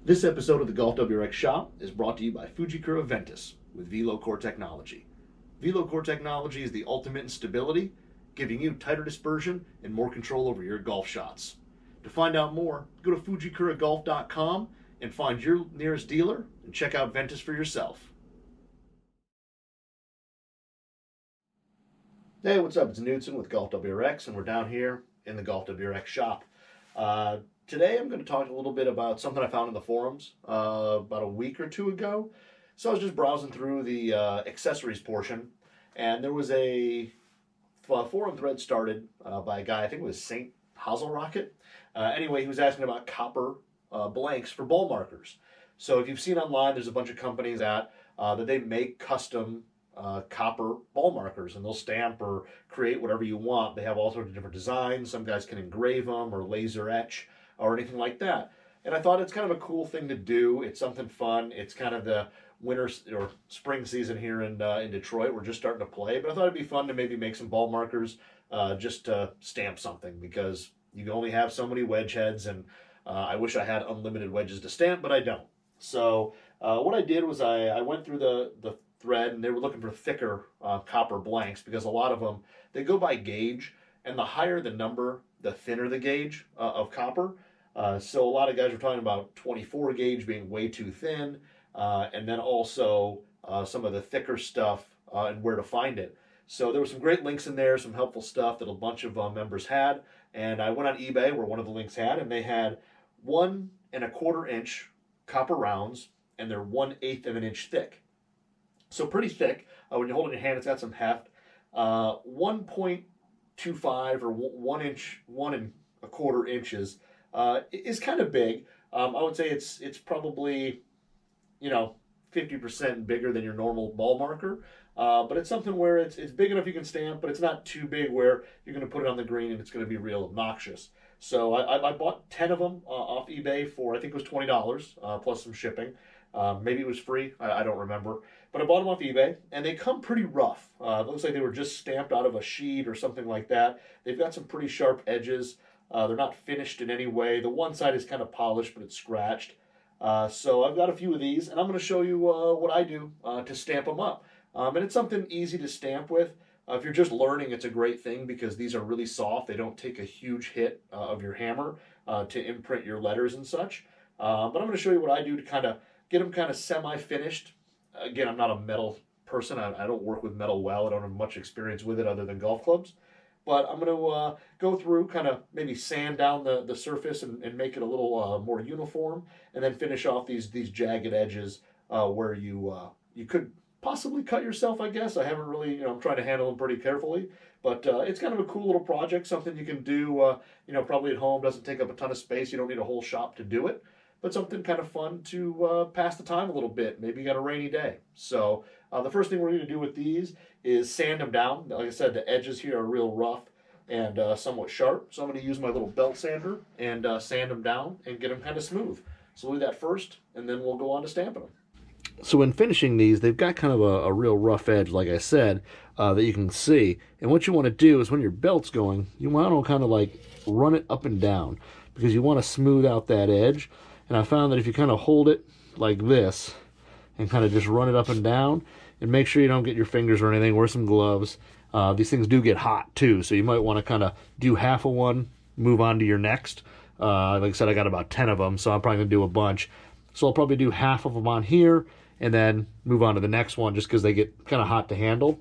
This episode of the GolfWRX Shop is brought to you by Fujikura Ventus with Velo Core Technology. Velo Core Technology is the ultimate in stability, giving you tighter dispersion and more control over your golf shots. To find out more, go to fujikuragolf.com and find your nearest dealer and check out Ventus for yourself. Hey, what's up? It's Knudson with GolfWRX, and we're down here in the GolfWRX shop. Today I'm going to talk a little bit about something I found in the forums about a week or two ago. So I was just browsing through the accessories portion, and there was a forum thread started by a guy, I think it was St. Hazelrocket. Anyway, he was asking about copper blanks for ball markers. So if you've seen online, there's a bunch of companies that they make custom copper ball markers, and they'll stamp or create whatever you want. They have all sorts of different designs. Some guys can engrave them or laser etch or anything like that. And I thought it's kind of a cool thing to do. It's something fun. It's kind of the winter or spring season here in Detroit. We're just starting to play, but I thought it'd be fun to maybe make some ball markers just to stamp something, because you only have so many wedge heads, and I wish I had unlimited wedges to stamp, but I don't. So what I did was I went through the thread, and they were looking for thicker copper blanks, because a lot of them, they go by gauge, and the higher the number, the thinner the gauge of copper. So a lot of guys were talking about 24 gauge being way too thin, and then also some of the thicker stuff and where to find it. So there were some great links in there, some helpful stuff that a bunch of members had, and I went on eBay where one of the links had, and they had 1¼ inch copper rounds, and they're 1/8 of an inch thick. So pretty thick. When you hold it in your hand, it's got some heft. 1.25 or 1¼ inches is kind of big. I would say it's probably, 50% bigger than your normal ball marker. But it's something where it's big enough you can stamp, but it's not too big where you're going to put it on the green and it's going to be real obnoxious. So I bought 10 of them off eBay for, I think it was $20 plus some shipping. Maybe it was free. I don't remember. But I bought them off eBay, and they come pretty rough. It looks like they were just stamped out of a sheet or something like that. They've got some pretty sharp edges. They're not finished in any way. The one side is kind of polished, but it's scratched. So I've got a few of these, and I'm going to show you what I do to stamp them up. And it's something easy to stamp with. If you're just learning, it's a great thing because these are really soft. They don't take a huge hit of your hammer to imprint your letters and such. But I'm going to show you what I do to kind of get them kind of semi-finished. Again, I'm not a metal person. I don't work with metal well. I don't have much experience with it other than golf clubs. But I'm going to go through, kind of maybe sand down the surface and make it a little more uniform, and then finish off these jagged edges where you could possibly cut yourself, I guess. I haven't really, I'm trying to handle them pretty carefully. But it's kind of a cool little project, something you can do, probably at home. Doesn't take up a ton of space. You don't need a whole shop to do it. But something kind of fun to pass the time a little bit. Maybe you got a rainy day. So the first thing we're going to do with these is sand them down. Like I said, the edges here are real rough and somewhat sharp. So I'm going to use my little belt sander and sand them down and get them kind of smooth. So we'll do that first, and then we'll go on to stamping them. So when finishing these, they've got kind of a real rough edge, like I said, that you can see. And what you want to do is when your belt's going, you want to kind of like run it up and down, because you want to smooth out that edge. And I found that if you kind of hold it like this and kind of just run it up and down, and make sure you don't get your fingers or anything, wear some gloves. These things do get hot too, so you might want to kind of do half of one, move on to your next. Like I said, I got about 10 of them, so I'm probably going to do a bunch. So I'll probably do half of them on here and then move on to the next one, just because they get kind of hot to handle.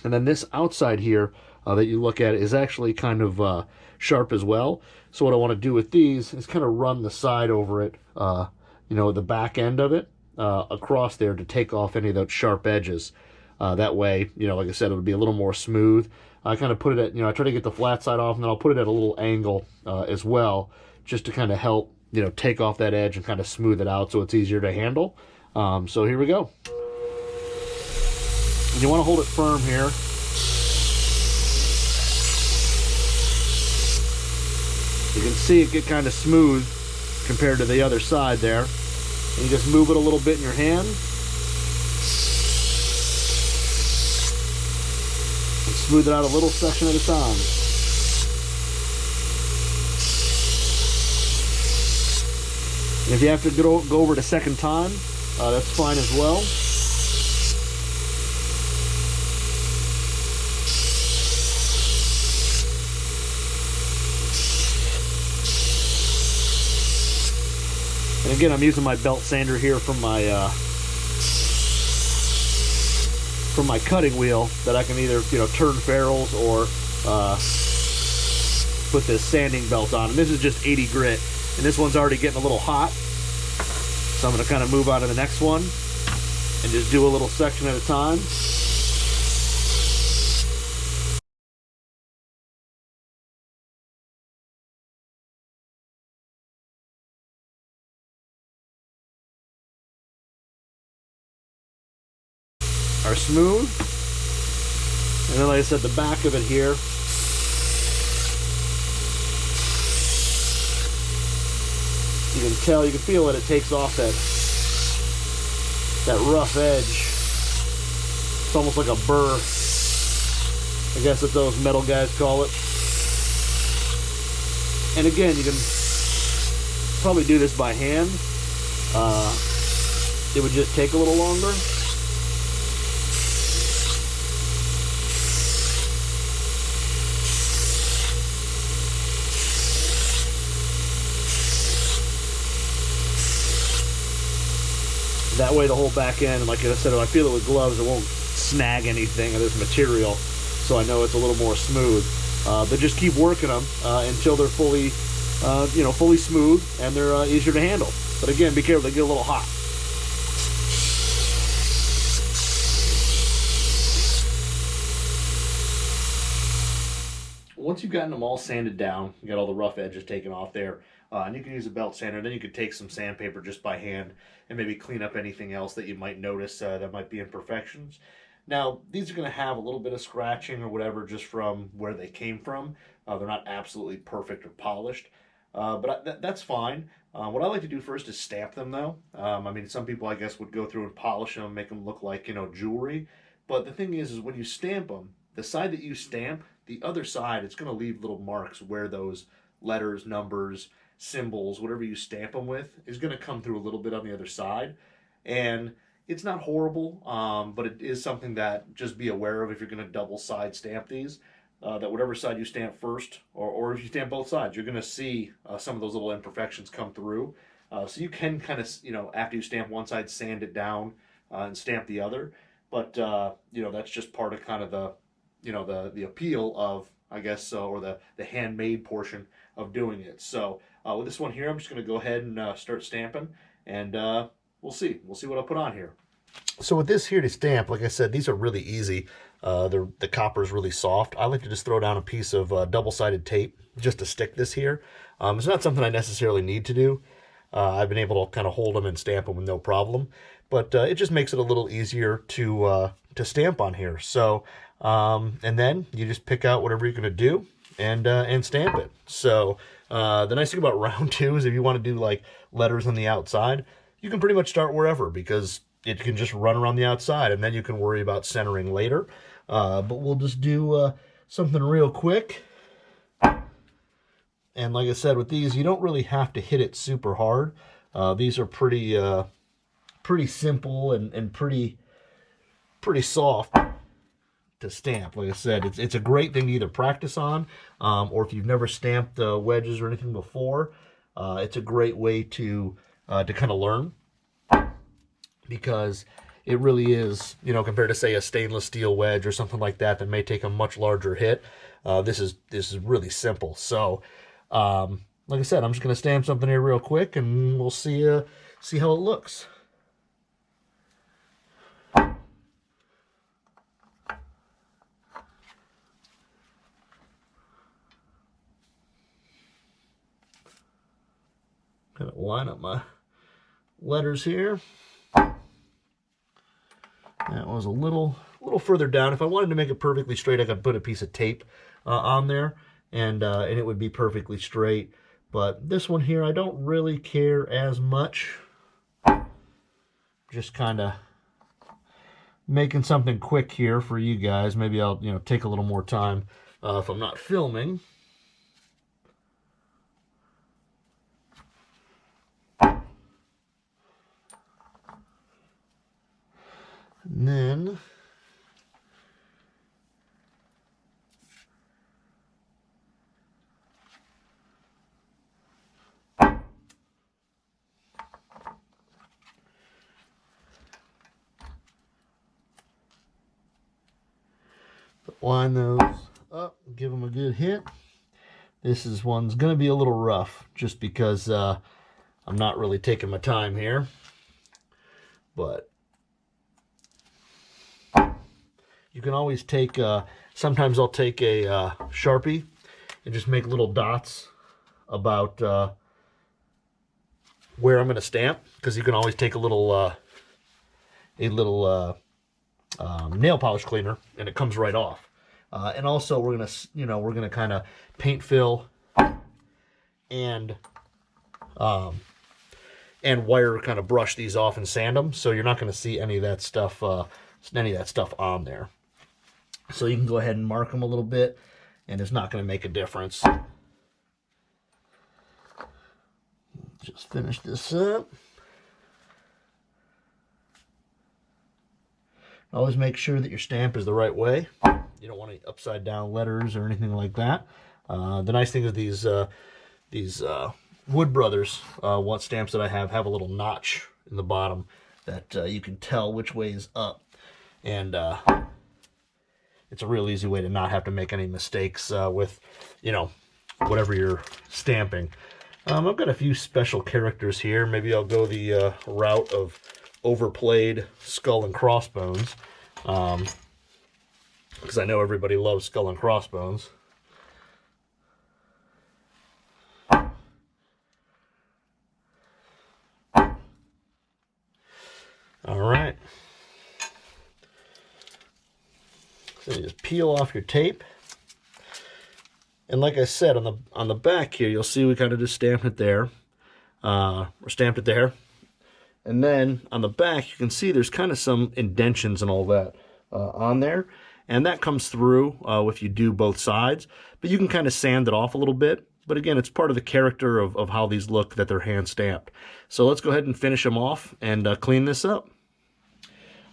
And then this outside here that you look at is actually kind of sharp as well. So what I want to do with these is kind of run the side over it, the back end of it across there to take off any of those sharp edges. That way, like I said, it would be a little more smooth. I kind of put it at, I try to get the flat side off, and then I'll put it at a little angle as well, just to kind of help, take off that edge and kind of smooth it out so it's easier to handle. So here we go. And you want to hold it firm here. You can see it get kind of smooth compared to the other side there. And you just move it a little bit in your hand. And smooth it out a little section at a time. And if you have to go over it a second time, that's fine as well. And again, I'm using my belt sander here from my cutting wheel that I can either, turn ferrules or put this sanding belt on. And this is just 80 grit, and this one's already getting a little hot. So I'm going to kind of move on to the next one and just do a little section at a time. Are smooth. And then, like I said, the back of it here, you can tell, you can feel it takes off that rough edge. It's almost like a burr, I guess that's those metal guys call it. And again, you can probably do this by hand. It would just take a little longer. That way the whole back end, like I said, if I feel it with gloves, it won't snag anything of this material, so I know it's a little more smooth. But just keep working them until they're fully, fully smooth and they're easier to handle. But again, be careful, they get a little hot. Once you've gotten them all sanded down, you got all the rough edges taken off there, and you can use a belt sander. Then you could take some sandpaper just by hand and maybe clean up anything else that you might notice that might be imperfections. Now, these are going to have a little bit of scratching or whatever just from where they came from. They're not absolutely perfect or polished, but that's fine. What I like to do first is stamp them, though. I mean, some people, I guess, would go through and polish them, make them look like, jewelry. But the thing is when you stamp them, the side that you stamp, the other side, it's going to leave little marks where those letters, numbers, symbols, whatever you stamp them with, is going to come through a little bit on the other side. And it's not horrible, but it is something that just be aware of if you're going to double side stamp these, that whatever side you stamp first, or if you stamp both sides, you're going to see some of those little imperfections come through. So you can kind of, after you stamp one side, sand it down and stamp the other. But, that's just part of kind of the appeal of, I guess, or the handmade portion of doing it. So with this one here, I'm just going to go ahead and start stamping, and we'll see what I'll put on here. So with this here to stamp, like I said, these are really easy. The copper is really soft. I like to just throw down a piece of double-sided tape just to stick this here. It's not something I necessarily need to do. I've been able to kind of hold them and stamp them with no problem, but it just makes it a little easier to stamp on here. So and then you just pick out whatever you're going to do and stamp it. So the nice thing about round two is if you want to do like letters on the outside, you can pretty much start wherever, because it can just run around the outside, and then you can worry about centering later. But we'll just do something real quick. And like I said, with these, you don't really have to hit it super hard. These are pretty simple and pretty soft to stamp. Like I said, it's a great thing to either practice on, or if you've never stamped wedges or anything before, it's a great way to kind of learn, because it really is, compared to say a stainless steel wedge or something like that that may take a much larger hit. This is really simple. So like I said, I'm just going to stamp something here real quick, and we'll see how it looks. Kind of line up my letters here. That was a little further down. If I wanted to make it perfectly straight, I could put a piece of tape on there, and it would be perfectly straight. But this one here, I don't really care as much. Just kind of making something quick here for you guys. Maybe I'll take a little more time if I'm not filming. And then line those up, give them a good hit. One's going to be a little rough just because I'm not really taking my time here. But you can always take, sometimes I'll take a Sharpie and just make little dots about where I'm going to stamp, because you can always take a little nail polish cleaner and it comes right off. And also we're gonna kind of paint fill and wire kind of brush these off and sand them, so you're not going to see any of that stuff on there. So you can go ahead and mark them a little bit, and it's not going to make a difference. Just finish this up. Always make sure that your stamp is the right way. You don't want any upside down letters or anything like that. The nice thing is these Wood Brothers stamps that I have a little notch in the bottom that you can tell which way is up. And it's a real easy way to not have to make any mistakes with, whatever you're stamping. I've got a few special characters here. Maybe I'll go the route of overplayed skull and crossbones, because I know everybody loves skull and crossbones. All right. So you just peel off your tape. And like I said, on the back here, you'll see we kind of just stamped it there. Or stamped it there. And then on the back, you can see there's kind of some indentions and all that on there. And that comes through if you do both sides. But you can kind of sand it off a little bit. But again, it's part of the character of how these look, that they're hand stamped. So let's go ahead and finish them off and clean this up.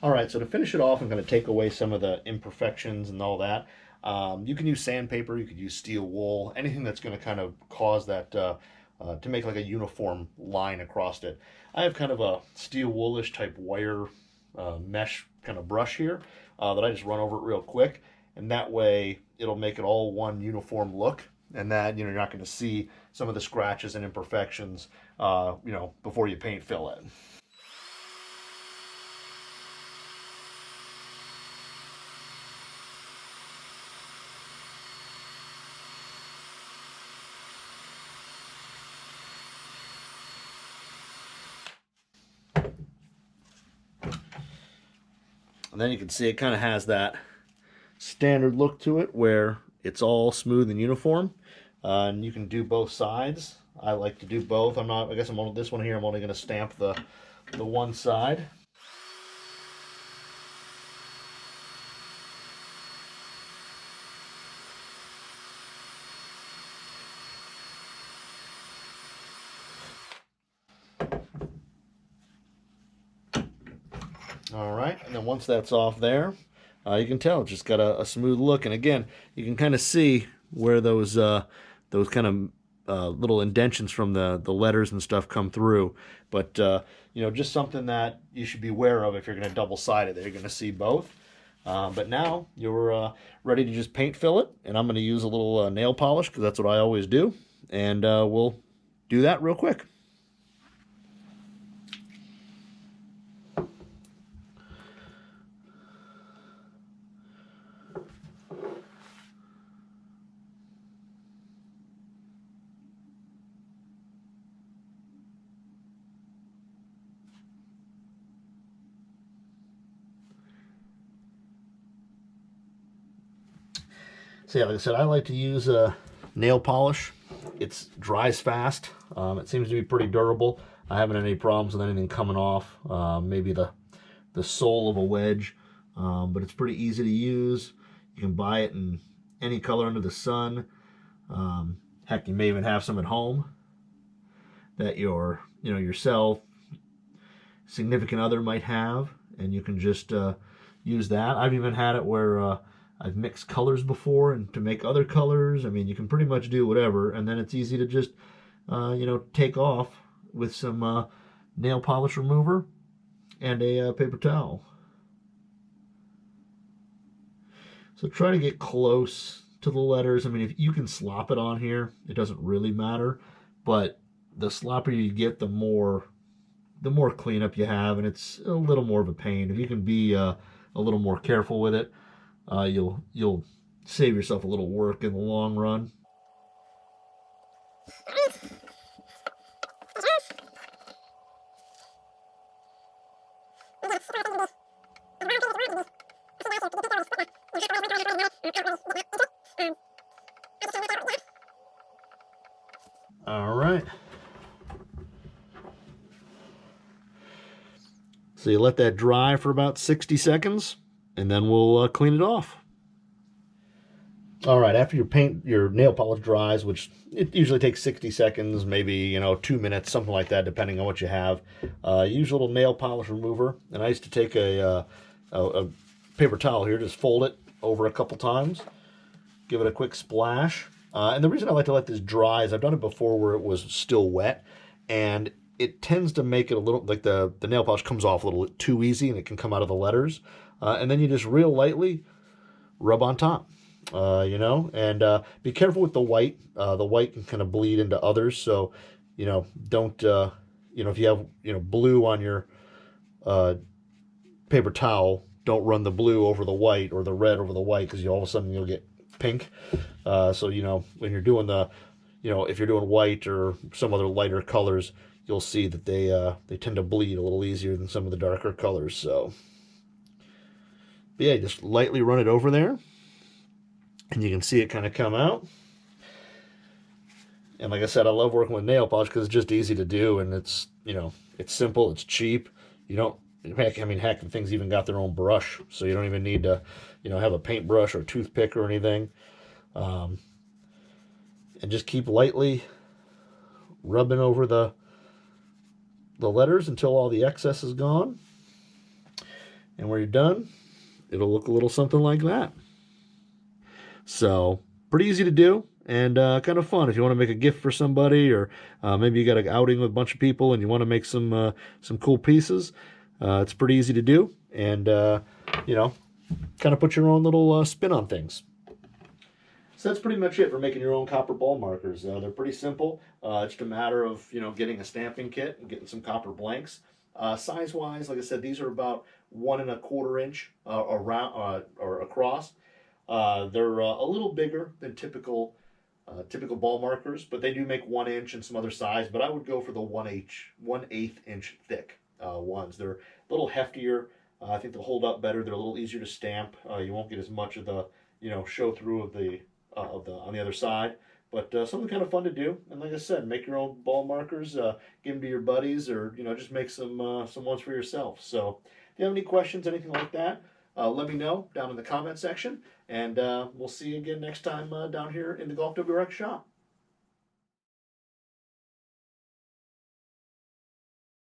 All right, so to finish it off, I'm going to take away some of the imperfections and all that. You can use sandpaper, you could use steel wool, anything that's going to kind of cause that to make like a uniform line across it. I have kind of a steel woolish type wire mesh kind of brush here that I just run over it real quick, and that way it'll make it all one uniform look, and that you're not going to see some of the scratches and imperfections before you paint fill it. And then you can see it kind of has that standard look to it where it's all smooth and uniform. And you can do both sides. I like to do both. I guess I'm on this one here, I'm only going to stamp the one side. All right, and then once that's off there, you can tell it's just got a smooth look. And again, you can kind of see where those kind of little indentions from the letters and stuff come through. But just something that you should be aware of if you're going to double-side it. You're going to see both. But now you're ready to just paint fill it, and I'm going to use a little nail polish because that's what I always do. And we'll do that real quick. So yeah, like I said, I like to use a nail polish. It dries fast. It seems to be pretty durable. I haven't had any problems with anything coming off. Maybe the sole of a wedge, but it's pretty easy to use. You can buy it in any color under the sun. Heck, you may even have some at home that your yourself, significant other might have, and you can just use that. I've even had it where I've mixed colors before and to make other colors. I mean, you can pretty much do whatever, and then it's easy to just take off with some nail polish remover and a paper towel. So try to get close to the letters. I mean, if you can slop it on here, it doesn't really matter, but the sloppier you get, the more cleanup you have, and it's a little more of a pain. If you can be a little more careful with it, you'll save yourself a little work in the long run. All right. So you let that dry for about 60 seconds, and then we'll clean it off. All right, after your nail polish dries, which it usually takes 60 seconds, maybe 2 minutes, something like that, depending on what you have. Use a little nail polish remover, and I used to take a paper towel here, just fold it over a couple times, give it a quick splash. And the reason I like to let this dry is I've done it before where it was still wet, and it tends to make it a little, like the nail polish comes off a little too easy, and it can come out of the letters. And then you just real lightly rub on top, and be careful with the white. The white can kind of bleed into others, so, don't, if you have, blue on your paper towel, don't run the blue over the white or the red over the white, because all of a sudden you'll get pink. So, when you're doing if you're doing white or some other lighter colors, you'll see that they tend to bleed a little easier than some of the darker colors. So, but yeah, just lightly run it over there, and you can see it kind of come out. And like I said, I love working with nail polish because it's just easy to do, and it's it's simple, it's cheap. You don't, heck, the thing's even got their own brush, so you don't even need to have a paintbrush or a toothpick or anything. And just keep lightly rubbing over the letters until all the excess is gone. And when you're done, it'll look a little something like that. So, pretty easy to do, and kind of fun if you want to make a gift for somebody, or maybe you got an outing with a bunch of people and you want to make some cool pieces. It's pretty easy to do, and kind of put your own little spin on things. So that's pretty much it for making your own copper ball markers. They're pretty simple. It's just a matter of getting a stamping kit and getting some copper blanks. Size-wise, like I said, these are about 1 1/4 inch around or across. They're a little bigger than typical ball markers, but they do make 1 inch and some other size. But I would go for the 1/8 inch thick ones. They're a little heftier. I think they'll hold up better. They're a little easier to stamp. You won't get as much of the show through of the on the other side. But something kind of fun to do. And like I said, make your own ball markers. Give them to your buddies, or just make some ones for yourself. So if you have any questions, anything like that, let me know down in the comment section. And we'll see you again next time down here in the GolfWRX shop.